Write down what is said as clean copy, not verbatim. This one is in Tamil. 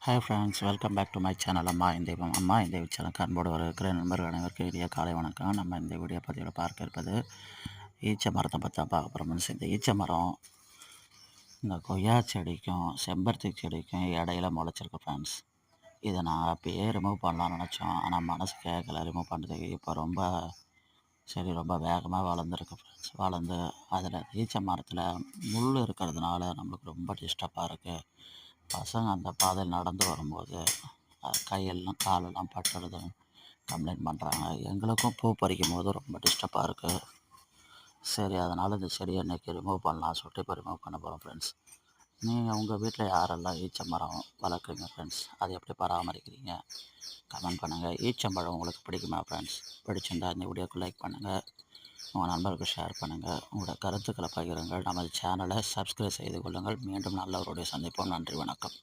Hi friends, welcome back to my channel. அம்மா இந்த சேனலுக்கு அன்போடு வரவேற்கிற நண்பர்கள் அனைவருக்கும் இனிய காலை வணக்கம். நம்ம இந்த வீடியோ பதிவில் பார்க்க இருப்பது ஈச்ச மரத்தை பற்றி தான் பார்க்க போகிறோம். இந்த ஈச்ச மரம் இந்த கொய்யா செடிக்கும் செம்பருத்தி செடிக்கும் இடையில முளைச்சிருக்கு ஃப்ரெண்ட்ஸ். இதை நான் அப்பயே ரிமூவ் பண்ணலாம்னு நினச்சோம், ஆனால் மனசு கேட்கல ரிமூவ் பண்ணுறதுக்கு. இப்போ ரொம்ப வேகமாக வளர்ந்துருக்கு ஃப்ரெண்ட்ஸ். வளர்ந்து அதில் ஈச்ச மரத்தில் முள் இருக்கிறதுனால நம்மளுக்கு ரொம்ப டிஸ்டர்பாக இருக்குது. பசங்க அந்த பாதையில் நடந்து வரும்போது கையெல்லாம் காலெல்லாம் பட்டுடுது கம்ப்ளைண்ட் பண்ணுறாங்க. எங்களுக்கும் பூ பறிக்கும் போது ரொம்ப டிஸ்டர்பாக இருக்குது. சரி, அதனால் இந்த செடியை இன்றைக்கி ரிமூவ் பண்ணலாம் சொல்லிட்டு இப்போ ரிமூவ் பண்ண போகிறோம் ஃப்ரெண்ட்ஸ். நீங்கள் உங்கள் வீட்டில் யாரெல்லாம் ஈச்ச மரம் வளர்க்குறீங்க ஃப்ரெண்ட்ஸ்? அதை எப்படி பராமரிக்கிறீங்க? கமெண்ட் பண்ணுங்கள். ஈச்சம்பழம் உங்களுக்கு பிடிக்குமா ஃப்ரெண்ட்ஸ்? பிடிச்சிருந்தா இந்த வீடியோக்கு லைக் பண்ணுங்கள், உங்கள் நண்பர்களுக்கு ஷேர் பண்ணுங்கள், உங்களோட கருத்துக்களை பகிருங்கள். நமது சேனலை சப்ஸ்கிரைப் செய்து கொள்ளுங்கள். மீண்டும் நல்லவருடைய சந்திப்போம். நன்றி, வணக்கம்.